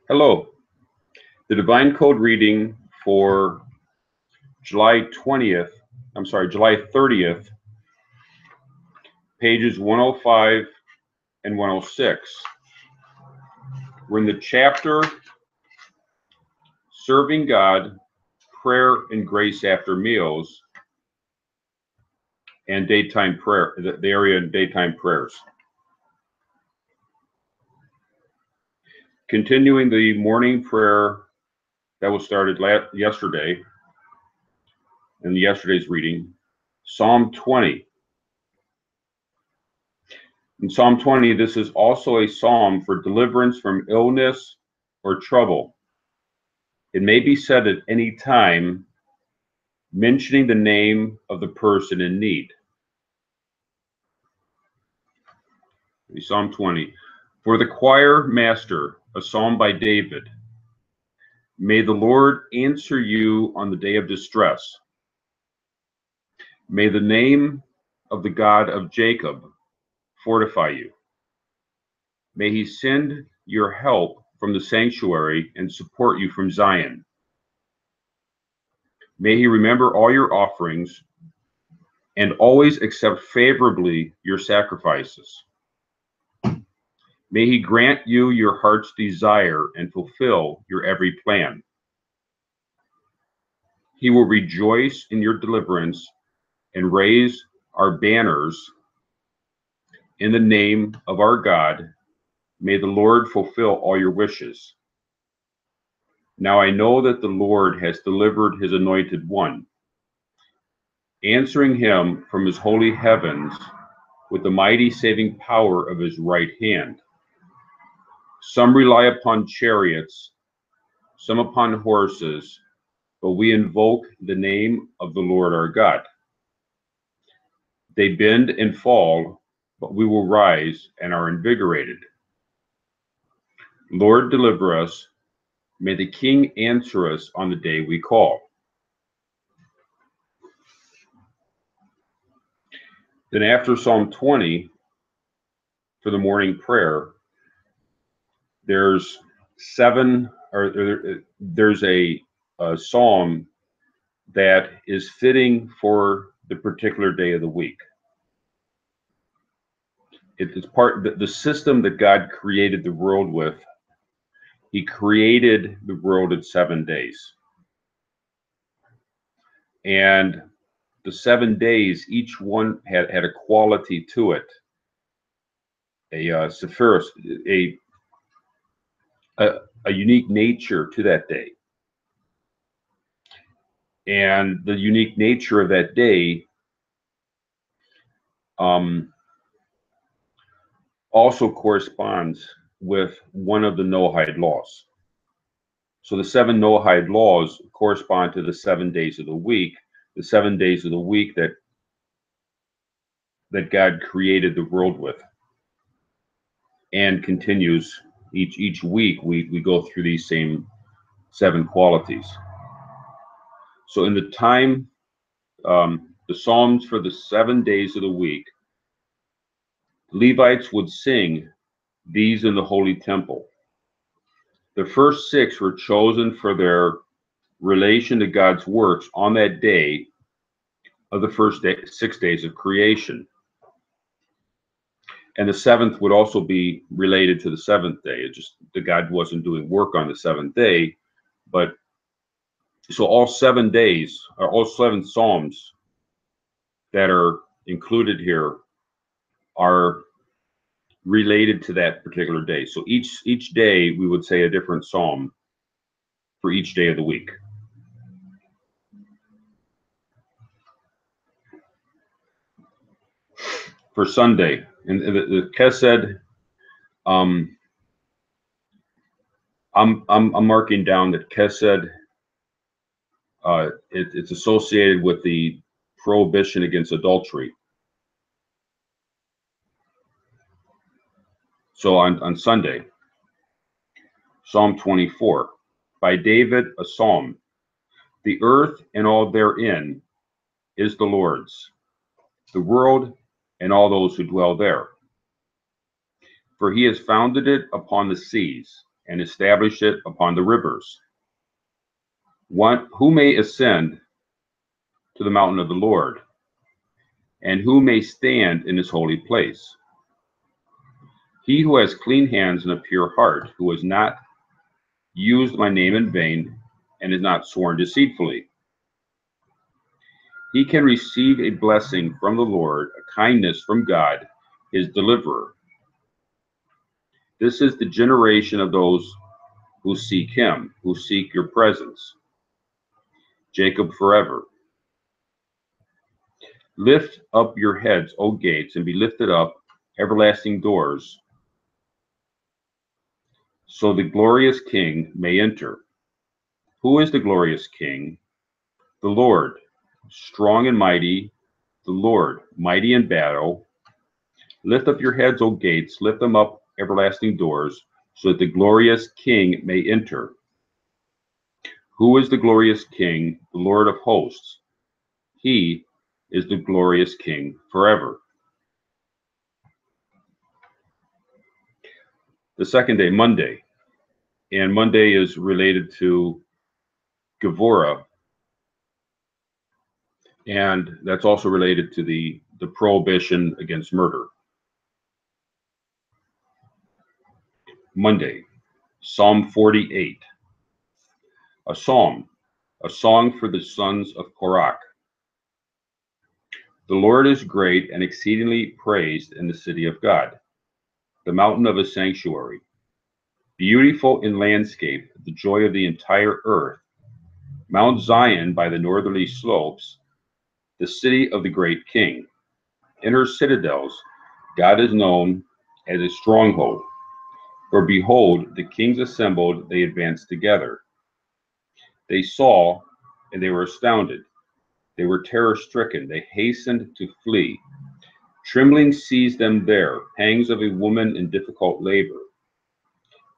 Hello. The Divine Code reading for July 20th, July 30th, pages 105 and 106. We're in the chapter Serving God, Prayer and Grace After Meals, and Daytime Prayer, the area in Daytime Prayers. Continuing the morning prayer that was started yesterday, in yesterday's reading, Psalm 20. In Psalm 20, this is also a psalm for deliverance from illness or trouble. It may be said at any time, mentioning the name of the person in need. Psalm 20. For the choir master, a psalm by David. May the Lord answer you on the day of distress. May the name of the God of Jacob fortify you. May he send your help from the sanctuary and support you from Zion. May he remember all your offerings and always accept favorably your sacrifices. May he grant you your heart's desire and fulfill your every plan. He will rejoice in your deliverance and raise our banners in the name of our God. May the Lord fulfill all your wishes. Now I know that the Lord has delivered his anointed one, answering him from his holy heavens with the mighty saving power of his right hand. Some rely upon chariots, some upon horses, but we invoke the name of the Lord our God. They bend and fall, but we will rise and are invigorated. Lord, deliver us. May the King answer us on the day we call. Then after Psalm 20, for the morning prayer, there's a psalm that is fitting for the particular day of the week. It's part of the system that God created the world with. He created the world in 7 days. And the 7 days, each one had a quality to it, a sephirus, a unique nature to that day. And the unique nature of that day also corresponds with one of the Noahide laws. So the 7 Noahide laws correspond to the 7 days of the week, the 7 days of the week that God created the world with, and continues each week. We go through these same 7 qualities. So in the time, the Psalms for the 7 days of the week, Levites would sing these in the holy temple. The first 6 were chosen for their relation to God's works on that day of the first 6 days of creation. And the 7th would also be related to the 7th day. It's just that God wasn't doing work on the 7th day, but so all 7 days, or all 7 Psalms that are included here are related to that particular day. So each day we would say a different psalm for each day of the week. For Sunday, and the Kesed, I'm marking down that Kesed, it's associated with the prohibition against adultery. So on Sunday, Psalm 24, by David, a psalm. The earth and all therein is the Lord's, the world and all those who dwell there. For he has founded it upon the seas and establish it upon the rivers. Who may ascend to the mountain of the Lord, and who may stand in his holy place? He who has clean hands and a pure heart, who has not used my name in vain and has not sworn deceitfully. He can receive a blessing from the Lord, a kindness from God, his deliverer. This is the generation of those who seek him, who seek your presence. Jacob forever. Lift up your heads, O gates, and be lifted up, everlasting doors, so the glorious King may enter. Who is the glorious King? The Lord, strong and mighty, the Lord, mighty in battle. Lift up your heads, O gates, lift them up, everlasting doors, so that the glorious King may enter. Who is the glorious King? The Lord of hosts. He is the glorious King forever. The second day, Monday. And Monday is related to Gevurah. And that's also related to the prohibition against murder. Monday, Psalm 48. A psalm, a song for the sons of Korach. The Lord is great and exceedingly praised in the city of God, the mountain of his sanctuary. Beautiful in landscape, the joy of the entire earth. Mount Zion by the northerly slopes, the city of the great king. In her citadels, God is known as a stronghold. For behold, the kings assembled, they advanced together. They saw, and they were astounded. They were terror-stricken. They hastened to flee. Trembling seized them there, pangs of a woman in difficult labor.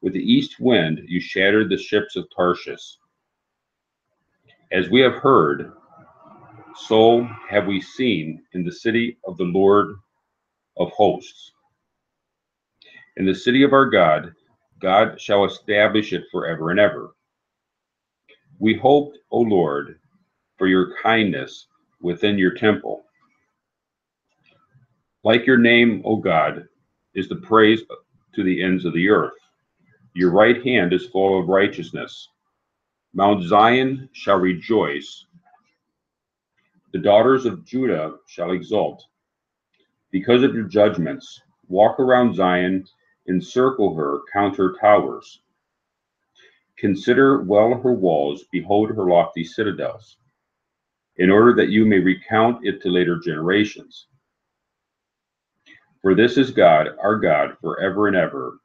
With the east wind, you shattered the ships of Tarshish. As we have heard, so have we seen in the city of the Lord of hosts. In the city of our God, God shall establish it forever and ever. We hoped, O Lord, for your kindness within your temple. Like your name, O God, is the praise to the ends of the earth. Your right hand is full of righteousness. Mount Zion shall rejoice. The daughters of Judah shall exult. Because of your judgments, walk around Zion, encircle her, count her towers. Consider well her walls, behold her lofty citadels, in order that you may recount it to later generations. For this is God, our God, forever and ever.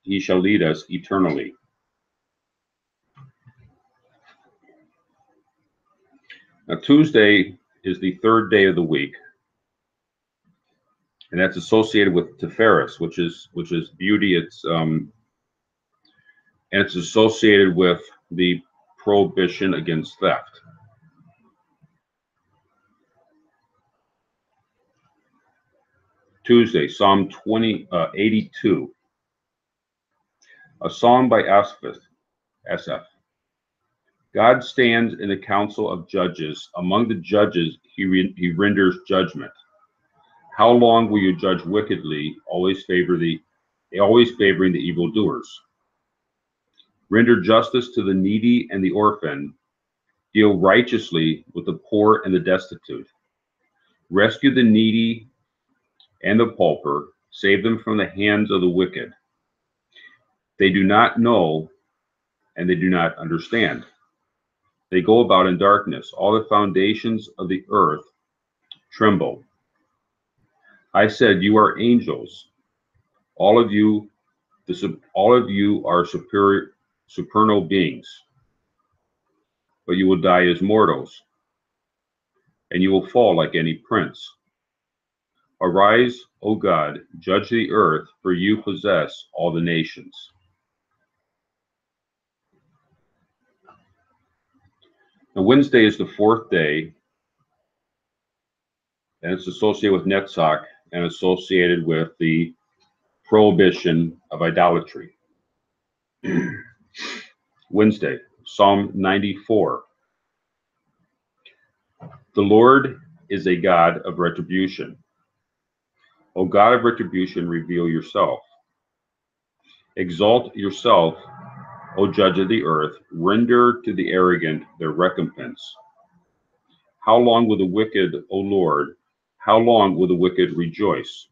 He shall lead us eternally. Now, Tuesday is the third day of the week, and that's associated with Tiferes, which is beauty. And it's associated with the prohibition against theft. Tuesday, Psalm 82, a psalm by Asaph. God stands in the council of judges. Among the judges, he renders judgment. How long will you judge wickedly, always favoring the evildoers? Render justice to the needy and the orphan. Deal righteously with the poor and the destitute. Rescue the needy and the pauper. Save them from the hands of the wicked. They do not know, and they do not understand. They go about in darkness. All the foundations of the earth tremble. I said, you are angels. All of you are supernal beings. But you will die as mortals, and you will fall like any prince. Arise, O God, judge the earth, for you possess all the nations. Now, Wednesday is the fourth day, and it's associated with Netzach and associated with the prohibition of idolatry. Wednesday, Psalm 94. The Lord is a God of retribution. O God of retribution, reveal yourself. Exalt yourself, O Judge of the earth. Render to the arrogant their recompense. How long will the wicked, O Lord, how long will the wicked rejoice?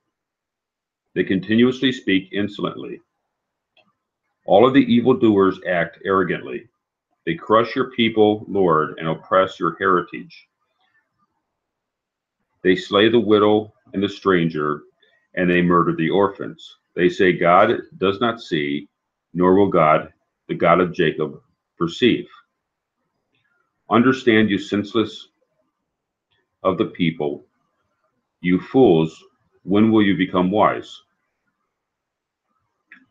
They continuously speak insolently. All of the evildoers act arrogantly. They crush your people, Lord, and oppress your heritage. They slay the widow and the stranger, and they murder the orphans. They say, God does not see, nor will God, the God of Jacob, perceive. Understand, you senseless of the people, you fools, when will you become wise?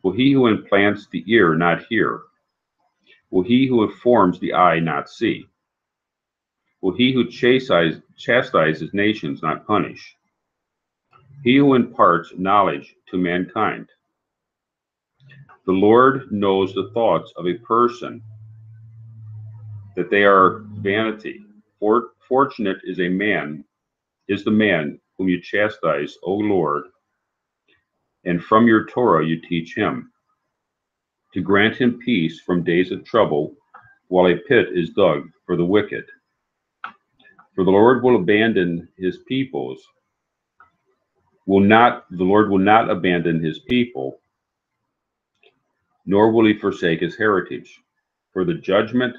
Will he who implants the ear not hear? Will he who informs the eye not see? Will he who chastises nations not punish? He who imparts knowledge to mankind. The Lord knows the thoughts of a person, that they are vanity. Fortunate is the man whom you chastise, O Lord, and from your Torah you teach him, to grant him peace from days of trouble, while a pit is dug for the wicked. For the Lord will abandon his peoples, the Lord will not abandon his people, nor will he forsake his heritage. For the judgment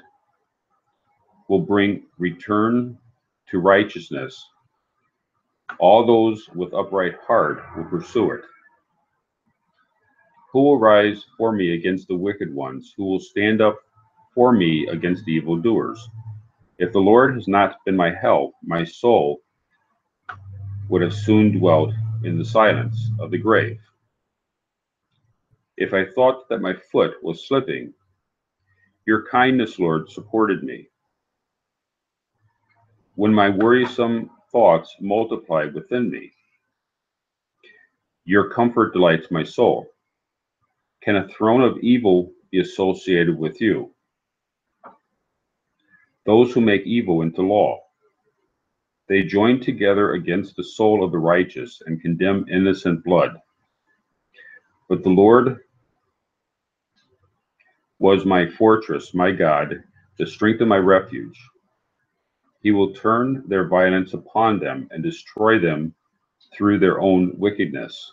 will bring return to righteousness. All those with upright heart will pursue it. Who will rise for me against the wicked ones? Who will stand up for me against the evildoers? If the Lord has not been my help, my soul would have soon dwelt in the silence of the grave. If I thought that my foot was slipping, your kindness, Lord, supported me. When my worrisome thoughts multiplied within me, your comfort delights my soul. Can a throne of evil be associated with you? Those who make evil into law. They join together against the soul of the righteous and condemn innocent blood. But the Lord was my fortress, my God, the strength of my refuge. He will turn their violence upon them and destroy them through their own wickedness.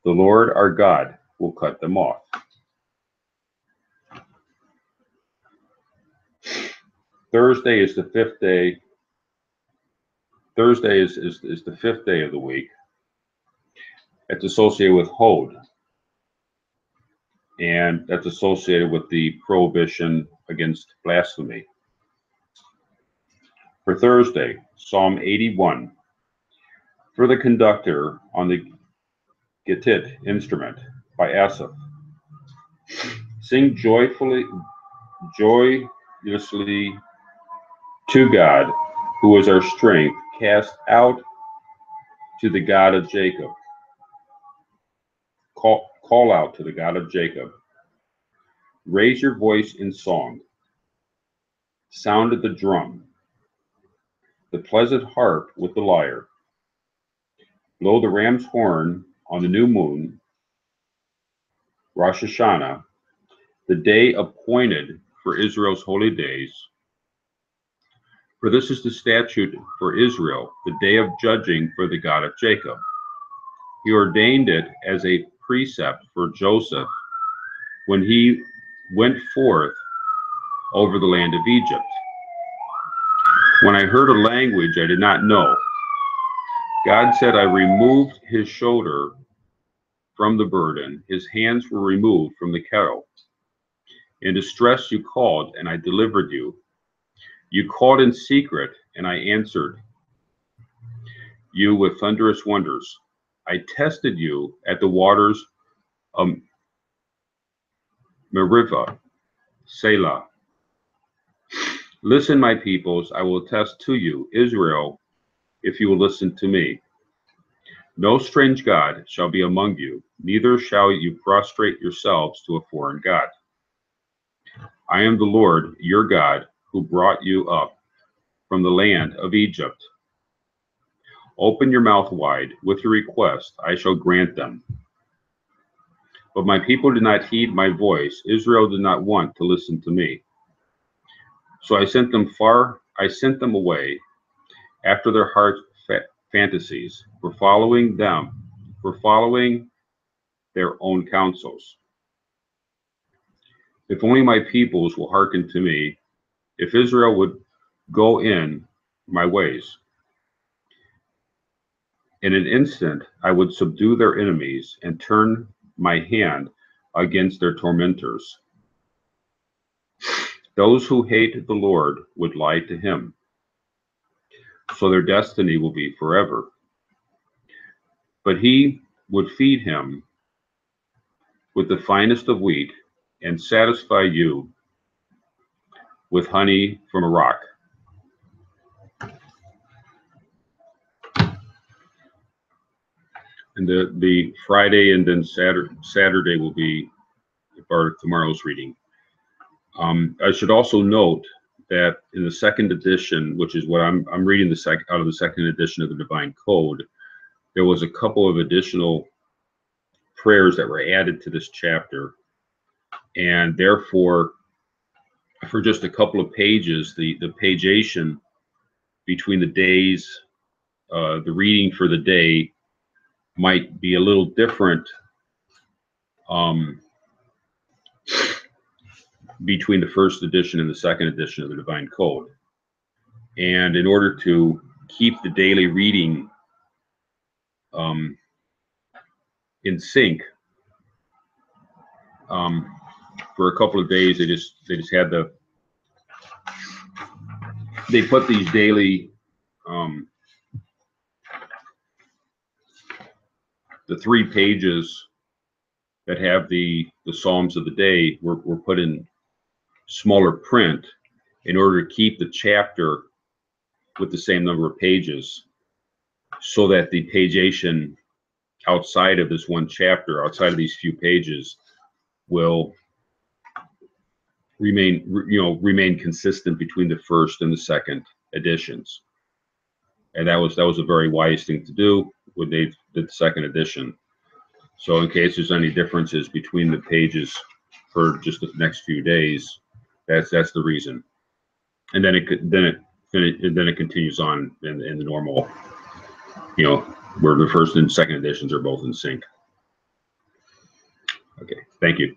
The Lord our God will cut them off. Thursday is the fifth day. Thursday is the fifth day of the week. It's associated with Hod, and that's associated with the prohibition against blasphemy. For Thursday, Psalm 81. For the conductor on the Gittit instrument by Asaph. Sing joyously to God, who is our strength. Cast out to the God of Jacob. Call out to the God of Jacob. Raise your voice in song. Sound the drum, the pleasant harp with the lyre. Blow the ram's horn on the new moon, Rosh Hashanah, the day appointed for Israel's holy days. For this is the statute for Israel, the day of judging for the God of Jacob. He ordained it as a precept for Joseph when he went forth over the land of Egypt. When I heard a language I did not know, God said, I removed his shoulder from the burden. His hands were removed from the kettle. In distress you called, and I delivered you. You called in secret, and I answered you with thunderous wonders. I tested you at the waters of Meribah, Selah. Listen, my peoples, I will attest to you, Israel, if you will listen to me. No strange God shall be among you, neither shall you prostrate yourselves to a foreign God. I am the Lord your God, who brought you up from the land of Egypt. Open your mouth wide with your request, I shall grant them. But my people did not heed my voice. Israel did not want to listen to me. So I sent them away after their heart fantasies, for following their own counsels. If only my peoples will hearken to me, if Israel would go in my ways. In an instant I would subdue their enemies and turn my hand against their tormentors. Those who hate the Lord would lie to him, so their destiny will be forever. But he would feed him with the finest of wheat and satisfy you with honey from a rock. And the Friday and then Saturday will be part of tomorrow's reading. I should also note that in the second edition, which is what I'm reading out of the second edition of the Divine Code, there was a couple of additional prayers that were added to this chapter, and therefore, for just a couple of pages, the pagination between the days, the reading for the day might be a little different between the first edition and the second edition of the Divine Code. And in order to keep the daily reading in sync, for a couple of days, they just had they put these daily the 3 pages that have the Psalms of the day were put in smaller print in order to keep the chapter with the same number of pages, so that the pagination outside of this one chapter, outside of these few pages, will remain consistent between the first and the second editions. And that was a very wise thing to do when they did the second edition. So in case there's any differences between the pages for just the next few days, that's the reason. And then it continues on in the normal, where the first and second editions are both in sync. Okay, thank you.